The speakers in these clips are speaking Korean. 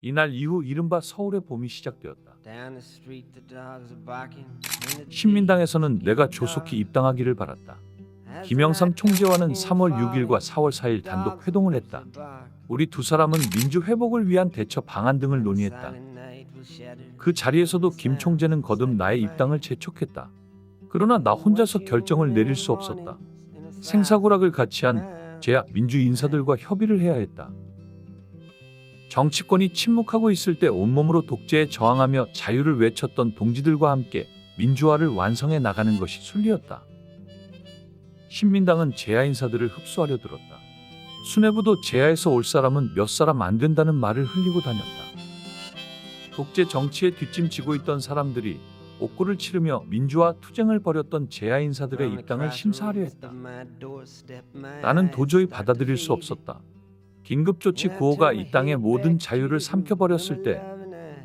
이날 이후 이른바 서울의 봄이 시작되었다. 신민당에서는 내가 조속히 입당하기를 바랐다. 김영삼 총재와는 3월 6일과 4월 4일 단독 회동을 했다. 우리 두 사람은 민주 회복을 위한 대처 방안 등을 논의했다. 그 자리에서도 김 총재는 거듭 나의 입당을 재촉했다. 그러나 나 혼자서 결정을 내릴 수 없었다. 생사고락을 같이 한 제야 민주 인사들과 협의를 해야 했다. 정치권이 침묵하고 있을 때 온몸으로 독재에 저항하며 자유를 외쳤던 동지들과 함께 민주화를 완성해 나가는 것이 순리였다. 신민당은 제야 인사들을 흡수하려 들었다. 수뇌부도 제야에서 올 사람은 몇 사람 안 된다는 말을 흘리고 다녔다. 독재 정치에 뒷짐지고 있던 사람들이 옥고를 치르며 민주화 투쟁을 벌였던 제야 인사들의 입당을 심사하려 했다. 나는 도저히 받아들일 수 없었다. 긴급조치 구호가 이 땅의 모든 자유를 삼켜버렸을 때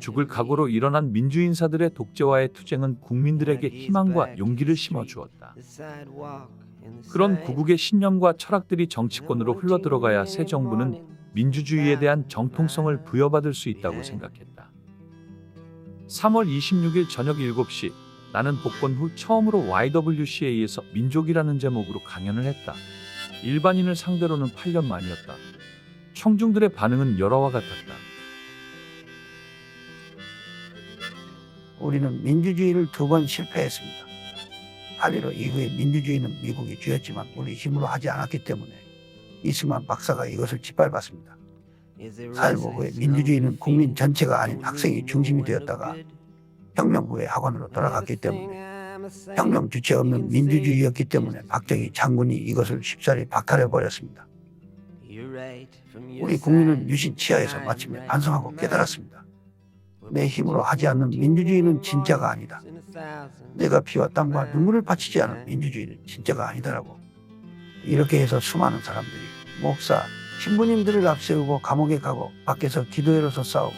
죽을 각오로 일어난 민주인사들의 독재와의 투쟁은 국민들에게 희망과 용기를 심어주었다. 그런 구국의 신념과 철학들이 정치권으로 흘러들어가야 새 정부는 민주주의에 대한 정통성을 부여받을 수 있다고 생각했다. 3월 26일 저녁 7시 나는 복권 후 처음으로 YWCA에서 민족이라는 제목으로 강연을 했다. 일반인을 상대로는 8년 만이었다. 청중들의 반응은 열화와 같았다. 우리는 민주주의를 2번 실패했습니다. 8.15 이후에 민주주의는 미국이 쥐었지만 우리 힘으로 하지 않았기 때문에 이승만 박사가 이것을 짓밟았습니다. 4.15 후에 민주주의는 국민 전체가 아닌 학생이 중심이 되었다가 혁명 후에 학원으로 돌아갔기 때문에 혁명 주체 없는 민주주의였기 때문에 박정희 장군이 이것을 쉽사리 박탈해버렸습니다. 우리 국민은 유신 치하에서 마침내 반성하고 깨달았습니다. 내 힘으로 하지 않는 민주주의는 진짜가 아니다. 내가 피와 땀과 눈물을 바치지 않은 민주주의는 진짜가 아니다라고. 이렇게 해서 수많은 사람들이 목사, 신부님들을 앞세우고 감옥에 가고 밖에서 기도회로서 싸우고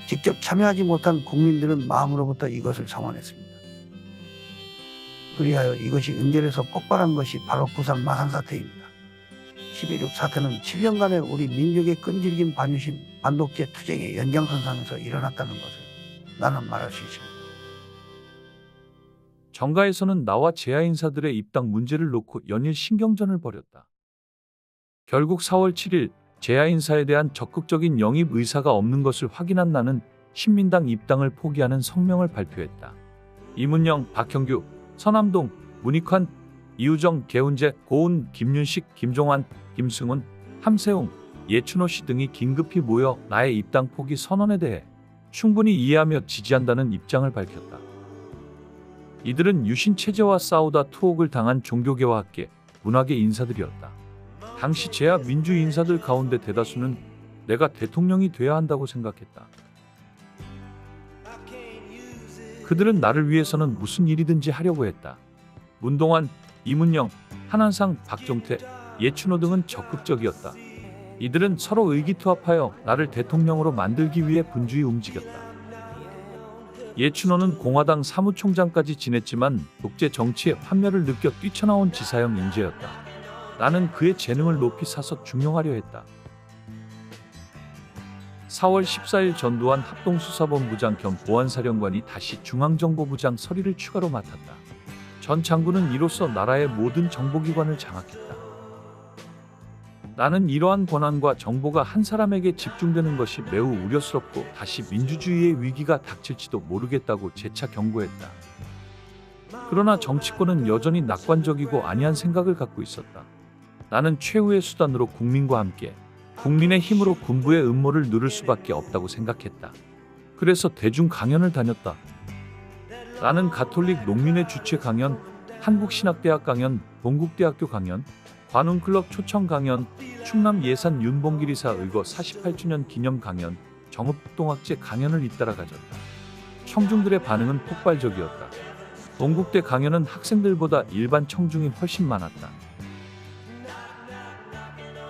직접 참여하지 못한 국민들은 마음으로부터 이것을 성원했습니다. 그리하여 이것이 응결해서 폭발한 것이 바로 부산 마산 사태입니다. 12.6 사태는 7년간의 우리 민족의 끈질긴 반유신, 반독재 투쟁의 연장선상에서 일어났다는 것을 나는 말할 수 있습니다. 정가에서는 나와 제야 인사들의 입당 문제를 놓고 연일 신경전을 벌였다. 결국 4월 7일 제야 인사에 대한 적극적인 영입 의사가 없는 것을 확인한 나는 신민당 입당을 포기하는 성명을 발표했다. 이문영, 박형규, 서남동, 문익환, 이우정, 개훈재, 고운, 김윤식, 김종환, 김승훈, 함세웅, 예춘호 씨 등이 긴급히 모여 나의 입당 포기 선언에 대해 충분히 이해하며 지지한다는 입장을 밝혔다. 이들은 유신 체제와 싸우다 투옥을 당한 종교계와 학계, 문화계 인사들이었다. 당시 제야 민주 인사들 가운데 대다수는 내가 대통령이 돼야 한다고 생각했다. 그들은 나를 위해서는 무슨 일이든지 하려고 했다. 문동환, 이문영, 한한상, 박종태, 예춘호 등은 적극적이었다. 이들은 서로 의기투합하여 나를 대통령으로 만들기 위해 분주히 움직였다. 예춘호는 공화당 사무총장까지 지냈지만 독재 정치의 환멸을 느껴 뛰쳐나온 지사형 인재였다. 나는 그의 재능을 높이 사서 중용하려 했다. 4월 14일 전두환 합동수사본부장 겸 보안사령관이 다시 중앙정보부장 서리를 추가로 맡았다. 전 장군은 이로써 나라의 모든 정보기관을 장악했다. 나는 이러한 권한과 정보가 한 사람에게 집중되는 것이 매우 우려스럽고 다시 민주주의의 위기가 닥칠지도 모르겠다고 재차 경고했다. 그러나 정치권은 여전히 낙관적이고 안이한 생각을 갖고 있었다. 나는 최후의 수단으로 국민과 함께 국민의 힘으로 군부의 음모를 누를 수밖에 없다고 생각했다. 그래서 대중 강연을 다녔다. 나는 가톨릭 농민회 주최 강연, 한국신학대학 강연, 동국대학교 강연, 관훈클럽 초청 강연, 충남 예산 윤봉길이사 의거 48주년 기념 강연, 정읍동학제 강연을 잇따라 가졌다. 청중들의 반응은 폭발적이었다. 동국대 강연은 학생들보다 일반 청중이 훨씬 많았다.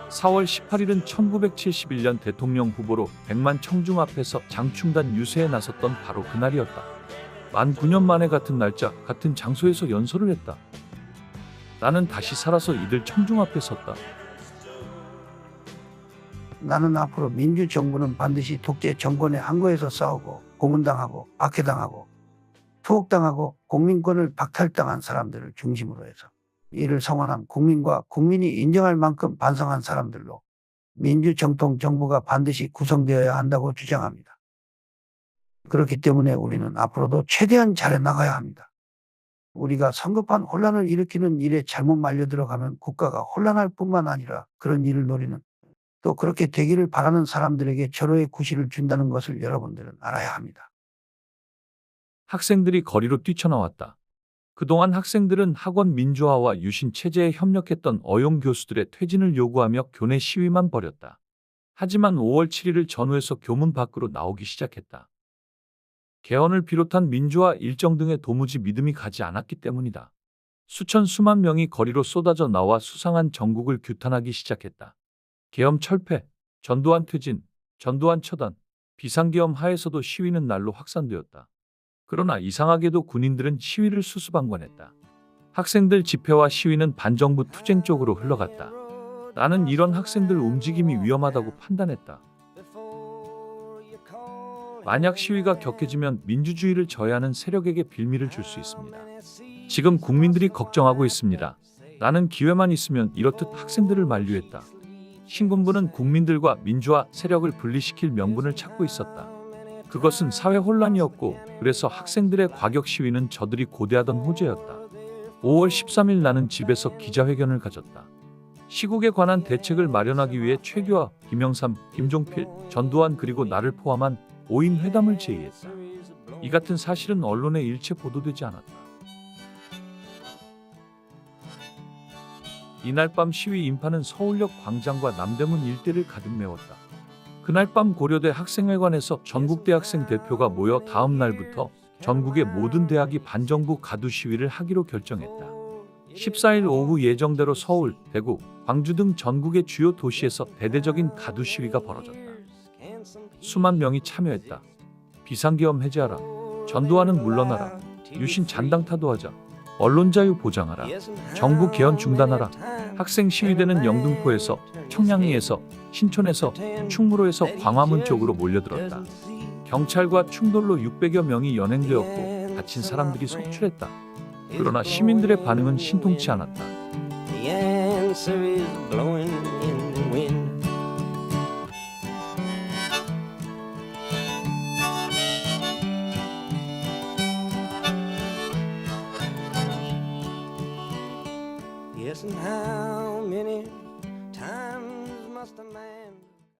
4월 18일은 1971년 대통령 후보로 100만 청중 앞에서 장충단 유세에 나섰던 바로 그날이었다. 만 9년 만에 같은 날짜, 같은 장소에서 연설을 했다. 나는 다시 살아서 이들 청중 앞에 섰다. 나는 앞으로 민주정부는 반드시 독재 정권의 항거에서 싸우고 고문당하고 박해당하고 투옥당하고 국민권을 박탈당한 사람들을 중심으로 해서 이를 성원한 국민과 국민이 인정할 만큼 반성한 사람들로 민주정통 정부가 반드시 구성되어야 한다고 주장합니다. 그렇기 때문에 우리는 앞으로도 최대한 잘해나가야 합니다. 우리가 성급한 혼란을 일으키는 일에 잘못 말려 들어가면 국가가 혼란할 뿐만 아니라 그런 일을 노리는 또 그렇게 되기를 바라는 사람들에게 절호의 구실을 준다는 것을 여러분들은 알아야 합니다. 학생들이 거리로 뛰쳐나왔다. 그동안 학생들은 학원 민주화와 유신 체제에 협력했던 어용 교수들의 퇴진을 요구하며 교내 시위만 벌였다. 하지만 5월 7일을 전후해서 교문 밖으로 나오기 시작했다. 개헌을 비롯한 민주화 일정 등에 도무지 믿음이 가지 않았기 때문이다. 수만 명이 거리로 쏟아져 나와 수상한 정국을 규탄하기 시작했다. 계엄 철폐, 전두환 퇴진, 전두환 처단, 비상계엄 하에서도 시위는 날로 확산되었다. 그러나 이상하게도 군인들은 시위를 수수방관했다. 학생들 집회와 시위는 반정부 투쟁 쪽으로 흘러갔다. 나는 이런 학생들 움직임이 위험하다고 판단했다. 만약 시위가 격해지면 민주주의를 저해하는 세력에게 빌미를 줄 수 있습니다. 지금 국민들이 걱정하고 있습니다. 나는 기회만 있으면 이렇듯 학생들을 만류했다. 신군부는 국민들과 민주화 세력을 분리시킬 명분을 찾고 있었다. 그것은 사회 혼란이었고 그래서 학생들의 과격 시위는 저들이 고대하던 호재였다. 5월 13일 나는 집에서 기자회견을 가졌다. 시국에 관한 대책을 마련하기 위해 최규하, 김영삼, 김종필, 전두환 그리고 나를 포함한 5인 회담을 제의했다. 이 같은 사실은 언론에 일체 보도되지 않았다. 이날 밤 시위 인파는 서울역 광장과 남대문 일대를 가득 메웠다. 그날 밤 고려대 학생회관에서 전국대학생 대표가 모여 다음 날부터 전국의 모든 대학이 반정부 가두 시위를 하기로 결정했다. 14일 오후 예정대로 서울, 대구, 광주 등 전국의 주요 도시에서 대대적인 가두 시위가 벌어졌다. 수만 명이 참여했다. 비상계엄 해제하라. 전두환은 물러나라. 유신 잔당 타도하자. 언론 자유 보장하라. 정부 개헌 중단하라. 학생 시위대는 영등포에서, 청량리에서, 신촌에서, 충무로에서 광화문 쪽으로 몰려들었다. 경찰과 충돌로 600여 명이 연행되었고 다친 사람들이 속출했다. 그러나 시민들의 반응은 신통치 않았다. The answer is blowing